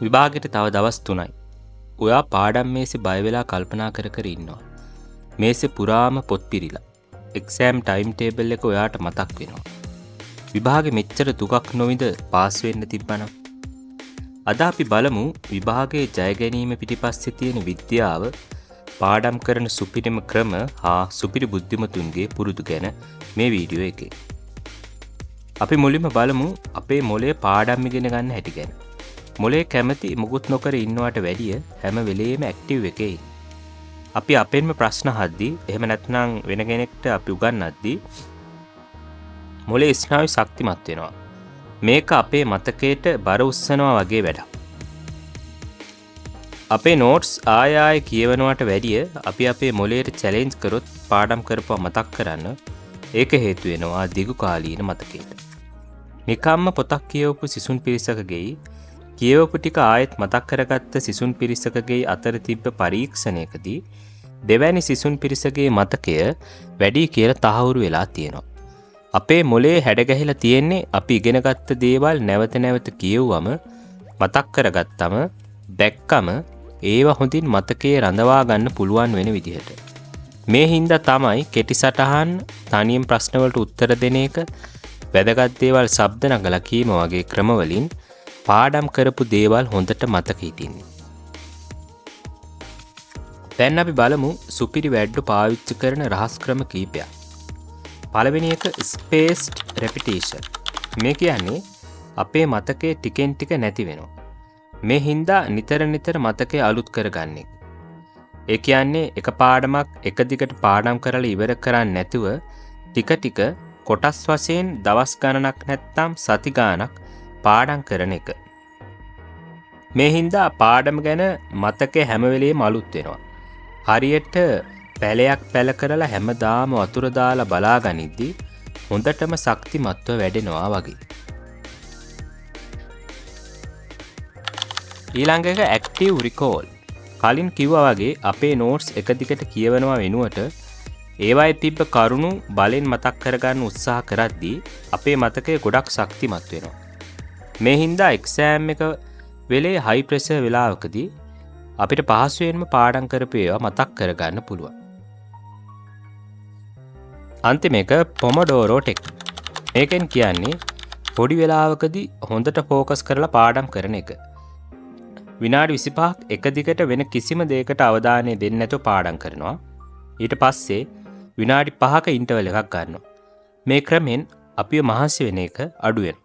විභාගෙට තව දවස් 3යි. ඔයා පාඩම් මේසෙ බය වෙලා කල්පනා කර කර ඉන්නවා. මේසෙ පුරාම පොත් පිරීලා. එක්සෑම් ටයිම් ටේබල් එක ඔයාට මතක් වෙනවා. විභාගෙ මෙච්චර දුකක් නොවිඳ පාස් වෙන්න තිබ්බනම්. අද අපි බලමු විභාගයේ ජය ගැනීම පිටිපස්සේ තියෙන විද්‍යාව, පාඩම් කරන සුපිරිම ක්‍රම හා සුපිරි බුද්ධිමතුන්ගේ පුරුදු ගැන මේ වීඩියෝ එකේ. අපි මුලින්ම බලමු අපේ මොළය පාඩම් ඉගෙන ගන්න හැටි ගැන. මොළය කැමති මුකුත් නොකර ඉන්නවට වැඩිය හැම වෙලේම ඇක්ටිව් එකේ ඉන්න. අපි අපෙන්ම ප්‍රශ්න අහද්දී එහෙම නැත්නම් වෙන කෙනෙක්ට අපි උගන්වද්දී මොළේ ස්නායු ශක්තිමත් වෙනවා. මේක අපේ මතකයට බර උස්සනවා වගේ වැඩක්. අපේ නෝට්ස් ආය කියවනවට වැඩිය අපි අපේ මොළයට චැලෙන්ජ් කරොත් පාඩම් කරපුවා මතක් කරන්න ඒක හේතු වෙනවා දිගු කාලීන මතකයට. නිකම්ම පොතක් කියවපු සිසුන් පිරිසකගේ කියවපු ටික ආයෙත් මතක් කරගත්ත සිසුන් පිරිසකගේ අතර තිබ්බ පරීක්ෂණයකදී දෙවැනි සිසුන් පිරිසගේ මතකය වැඩි කියලා තහවුරු වෙලා තියෙනවා. අපේ මොළේ හැඩගැහිලා තියෙන්නේ අපි ඉගෙනගත්ත දේවල් නැවත නැවත කියවුවම මතක් කරගත්තම දැක්කම ඒව හොඳින් මතකයේ රඳවා ගන්න පුළුවන් වෙන විදිහට. මේ හින්දා තමයි කෙටි සටහන්, තනියෙන් ප්‍රශ්න වලට උත්තර දෙන එක, වැදගත් දේවල් ශබ්ද නගලා කීම වගේ ක්‍රමවලින් පාඩම් කරපු දේවල් හොඳට මතක හිටින්නේ. දැන් අපි බලමු සුපිරි වැඩ පාවිච්චි කරන රහස් ක්‍රම කීපයක්. පළවෙනි එක ස්පේස්ඩ් රෙපිටිෂන්. මේ කියන්නේ අපේ මතකයේ ටිකෙන් ටික නැති වෙනවා. මේ හින්දා නිතර නිතර මතකය අලුත් කරගන්න එක. ඒ කියන්නේ එක පාඩමක් එක දිගට පාඩම් කරලා ඉවර කරන්නේ නැතුව ටික ටික කොටස් වශයෙන් දවස් ගණනක් නැත්නම් සති ගාණක් පාඩම් කරන එක. මේ හින්දා පාඩම ගැන මතකයේ හැම වෙලේම අලුත් වෙනවා. හරියට පැලයක් පැල කරලා හැමදාම වතුර දාලා බලාගනිද්දි හොඳටම ශක්තිමත්ව වැඩෙනවා වගේ. ඊළඟ එක ඇක්ටිව් රිකෝල්. කලින් කිව්වා වගේ අපේ නෝට්ස් එක දිගට කියවනවා වෙනුවට ඒවායේ තිබ්බ කරුණු බලෙන් මතක් කරගන්න උත්සාහ කරද්දී අපේ මතකය ගොඩක් ශක්තිමත් වෙනවා. මේ හින්දා එක්සෑම් එක වෙලේ හයි ප්‍රෙෂර් වෙලාවකදී අපිට පහසුවෙන්ම පාඩම් කරපු ඒවා මතක් කරගන්න පුළුවන්. අන්තිම එක පොමඩෝරෝ ටෙක්නික්. මේකෙන් කියන්නේ පොඩි වෙලාවකදී හොඳට ફોකස් කරලා පාඩම් කරන එක. විනාඩි 25ක් එක දිගට වෙන කිසිම දෙයකට අවධානය දෙන්නේ නැතුව පාඩම් කරනවා. ඊට පස්සේ විනාඩි 5ක ඉන්ටර්වල් එකක් ගන්නවා. මේ ක්‍රමෙන් අපිව මහන්සි වෙන එක අඩු වෙනවා.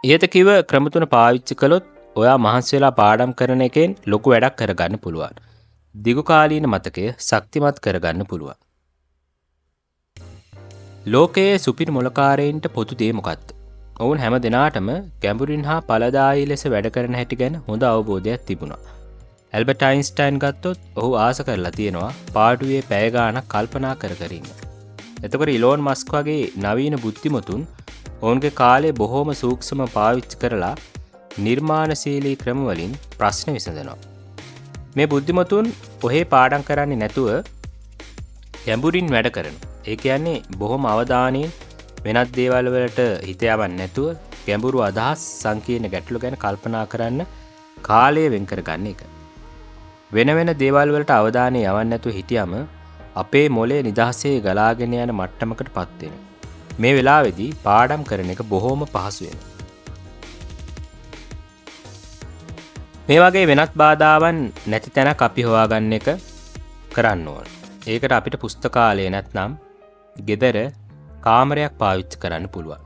ඊට කිව්ව ක්‍රම තුන පාවිච්චි කළොත් ඔයා මහන්සි වෙලා පාඩම් කරන එකෙන් ලොකු වැඩක් කරගන්න පුළුවන්. දිගු කාලීන මතකය ශක්තිමත් කරගන්න පුළුවන්. ලෝකයේ සුපිරි මොළකාරයින්ට පොදු දේ මොකක්ද? ඔවුන් හැම දිනාටම ගැඹුරින් හා ඵලදායී ලෙස වැඩ කරන හැටි ගැන හොඳ අවබෝධයක් තිබුණා. ඇල්බර්ට් අයින්ස්ටයින් ගත්තොත් ඔහු ආස කරලා තියෙනවා පාඩුවේ පැය ගාණක් කල්පනා කර කර ඉන්න. එතකොට ඉලෝන් මස්ක් වගේ නවීන බුද්ධිමතුන් ඔවුන්ගේ කාලය බොහොම සූක්ෂම පාවිච්චි කරලා නිර්මාණශීලී ක්‍රම වලින් ප්‍රශ්න විසඳනවා. මේ බුද්ධිමතුන් ඔහේ පාඩම් කරන්නේ නැතුව ගැඹුරින් වැඩ කරනවා. ඒ කියන්නේ බොහොම අවධානයෙන් වෙනත් දේවල් වලට හිත යවන්නේ නැතුව ගැඹුරු අදහස්, සංකීර්ණ ගැටලු ගැන කල්පනා කරන්න කාලය වෙන් කරගන්න එක. වෙන වෙන දේවල් වලට අවධානය යවන්නේ නැතුව හිටියම අපේ මොළය නිදහසේ ගලාගෙන යන මට්ටමකටපත් වෙනවා. මේ වෙලාවේදී පාඩම් කරන එක බොහොම පහසු වෙනවා. මේ වගේ වෙනත් බාධාවන් නැති තැනක් අපි හොයාගන්න එක කරන්න ඕන. ඒකට අපිට පුස්තකාලය නැත්නම් ගෙදර කාමරයක් පාවිච්චි කරන්න පුළුවන්.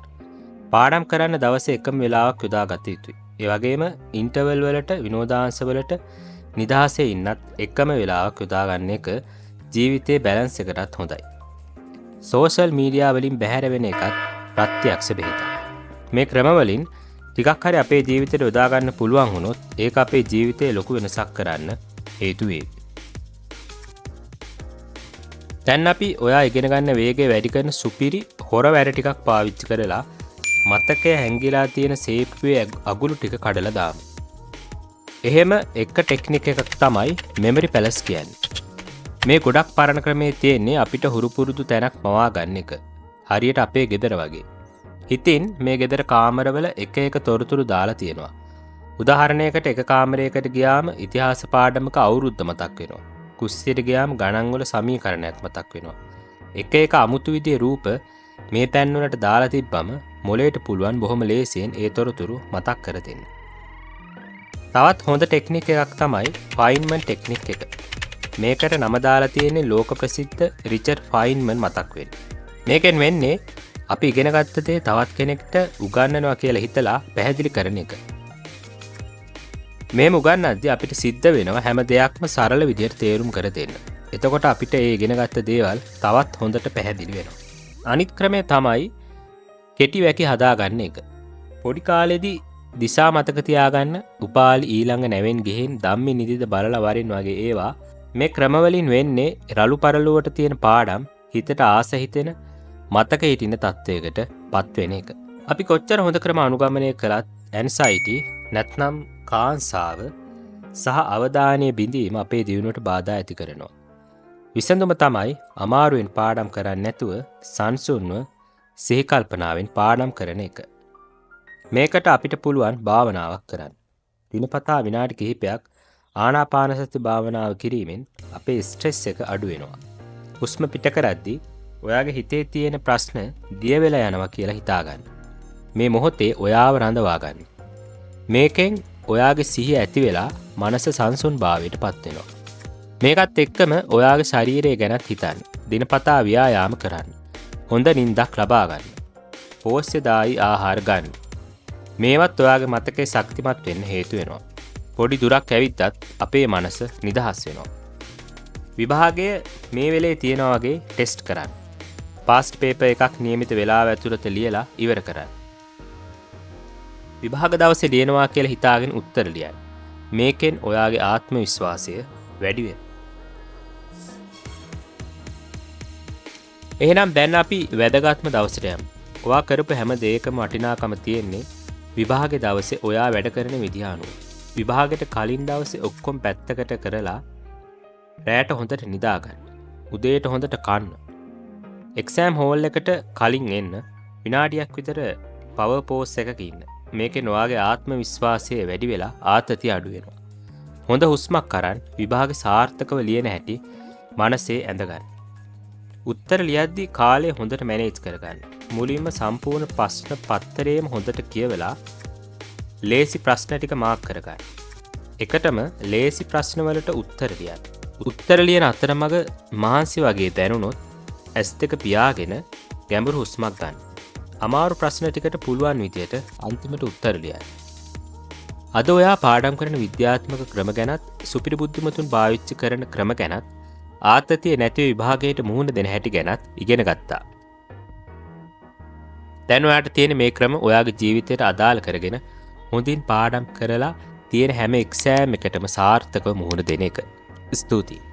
පාඩම් කරන්න දවසේ එකම වෙලාවක් යොදා ගත යුතුයි. ඒ වගේම ඉන්ටර්වල් වලට, විනෝදාංශ වලට නිදහසේ ඉන්නත් එකම වෙලාවක් යොදා ගන්න එක ජීවිතේ බැලන්ස් එකටත් හොඳයි. සෝෂල් මීඩියා වලින් බැහැර වෙන එකත් ප්‍රත්‍යක්ෂ බෙහෙතක්. මේ ක්‍රම වලින් ටිකක් හරි අපේ ජීවිතේට යොදා ගන්න පුළුවන් වුණොත් ඒක අපේ ජීවිතේ ලොකු වෙනසක් කරන්න හේතු වෙයි. දැන් අපි ඔයා ඉගෙන ගන්න වේගය වැඩි කරන සුපිරි හොර වැඩ ටිකක් පාවිච්චි කරලා මතකයේ හැංගිලා තියෙන සේප්පුවේ අගුළු ටික කඩලා දාමු. එහෙම එක ටෙක්නික් එකක් තමයි මෙමරි පැලස් කියන්නේ. මේ ගොඩක් පරණ ක්‍රමයේ තියෙන්නේ අපිට හුරු පුරුදු තැනක් මවා ගන්න එක. හරියට අපේ ගෙදර වගේ. හිතින් මේ ගෙදර කාමරවල එක එක තොරතුරු දාලා තියෙනවා. උදාහරණයකට එක කාමරයකට ගියාම ඉතිහාස පාඩමක අවුරුද්ද මතක් වෙනවා. කුස්සියට ගියාම ගණන් වල සමීකරණයක් මතක් වෙනවා. එක එක අමුතු විදිහේ රූප මේ තැන් වලට දාලා තිබ්බම මොලේට පුළුවන් බොහොම ලේසියෙන් ඒ තොරතුරු මතක් කර දෙන්න. තවත් හොඳ ටෙක්නික් එකක් තමයි ෆයින්මන් ටෙක්නික් එක. මේකට නම දාලා තියෙන්නේ ලෝක ප්‍රසිද්ධ රිචඩ් ෆයින්මන් මතක් වෙන්න. මේකෙන් වෙන්නේ අපි ඉගෙන ගත්ත දේ තවත් කෙනෙක්ට උගන්වනවා කියලා හිතලා පැහැදිලි කරන එක. මේ උගන්වද්දී අපිට සිද්ධ වෙනවා හැම දෙයක්ම සරල විදිහට තේරුම් කර දෙන්න. එතකොට අපිට ඒ ඉගෙන ගත්ත දේවල් තවත් හොඳට පැහැදිලි වෙනවා. අනිත් ක්‍රමය තමයි කෙටි වැකි හදාගන්න එක. පොඩි කාලෙදී දිසා මතක තියාගන්න උපාලි ඊළඟ නැවෙන් ගිහින් ධම්මි නිදිද බලලා වරින් වගේ ඒවා මේ ක්‍රමවලින් වෙන්නේ රළු පරලුවට තියෙන පාඩම් හිතට ආස හිතෙන මතක හිටින තත්වයකට පත්වෙන එක. අපි කොච්චර හොඳ ක්‍රම අනුගමනය කළත් ඇන්සයිටි නැත්නම් කාන්සාව සහ අවධානය බිඳීම අපේ දියුණුවට බාධා ඇති කරනවා. විසඳුම තමයි අමාරුවෙන් පාඩම් කරන්නේ නැතුව සංසුන්ව සිහිකල්පනාවෙන් පාඩම් කරන එක. මේකට අපිට පුළුවන් භාවනාවක් කරන්න. දිනපතා විනාඩි කිහිපයක් ආනාපාන සති භාවනාව කිරීමෙන් අපේ ස්ට්‍රෙස් එක අඩු වෙනවා. හුස්ම පිට කරද්දී ඔයාගේ හිතේ තියෙන ප්‍රශ්න දිය වෙලා යනවා කියලා හිතාගන්න. මේ මොහොතේ ඔයාව රඳවා ගන්න. මේකෙන් ඔයාගේ සිහිය ඇති වෙලා මනස සංසුන් භාවයට පත් වෙනවා. මේකත් එක්කම ඔයාගේ ශරීරය ගැනත් හිතන්න. දිනපතා ව්‍යායාම කරන්න. හොඳ නිින්දක් ලබා ගන්න. පෝෂ්‍යදායී ආහාර ගන්න. මේවත් ඔයාගේ මතකයේ ශක්තිමත් වෙන්න හේතු වෙනවා. පොඩි දුරක් ඇවිද්දත් අපේ මනස නිදහස් වෙනවා. විභාගය මේ වෙලේ තියෙනවා වගේ ටෙස්ට් කරන්න. පාස්ට් පේපර් එකක් නියමිත වෙලාව ඇතුළත ලියලා ඉවර කරන්න. විභාග දවසේ ලියනවා කියලා හිතාගෙන උත්තර ලියන්න. මේකෙන් ඔයාගේ ආත්ම විශ්වාසය වැඩි වෙනවා. එහෙනම් දැන් අපි වැදගත්ම දවසට යමු. ඔයා කරපු හැම දෙයකම වටිනාකම තියෙන්නේ විභාගේ දවසේ ඔයා වැඩ කරන විදිහ අනුව. විභාගෙට කලින් දවසේ ඔක්කොම පැත්තකට කරලා රැට හොඳට නිදා ගන්න. උදේට හොඳට කන්න. එක්සෑම් හෝල් එකට කලින් එන්න විනාඩියක් විතර පවර් පෝස් එකක ඉන්න. මේකෙන් ඔයාගේ ආත්ම විශ්වාසය වැඩි වෙලා ආතතිය අඩු වෙනවා. හොඳ හුස්මක් අරන් විභාග සාර්ථකව ලියන හැටි මනසේ ඇඳගන්න. උත්තර ලියද්දී කාලය හොඳට මැනේජ් කරගන්න. මුලින්ම සම්පූර්ණ ප්‍රශ්න පත්තරේම හොඳට කියවලා ලේසි ප්‍රශ්න ටික මාක් කරගන්න. එකටම ලේසි ප්‍රශ්න වලට උත්තර ලියන්න. උත්තර ලියන අතරමඟ මහන්සි වගේ දැනුනොත් ඇස් දෙක පියාගෙන ගැඹුරු හුස්මක් ගන්න. අමාරු ප්‍රශ්න ටිකට පුළුවන් විදියට අන්තිමට උත්තර ලියන්න. අද ඔයා පාඩම් කරන විද්‍යාත්මක ක්‍රම ගැනත් සුපිරි බුද්ධිමතුන් පාවිච්චි කරන ක්‍රම ගැනත් ආතතිය නැතිව විභාගයට මුහුණ දෙන හැටි ගැනත් ඉගෙන ගත්තා. දැන් ඔයාට තියෙන මේ ක්‍රම ඔයාගේ ජීවිතයට අදාළ කරගෙන හොඳින් පාඩම් කරලා තියෙන හැම එක්සෑම් එකටම සාර්ථකව මුහුණ දෙන එක. ස්තුතියි.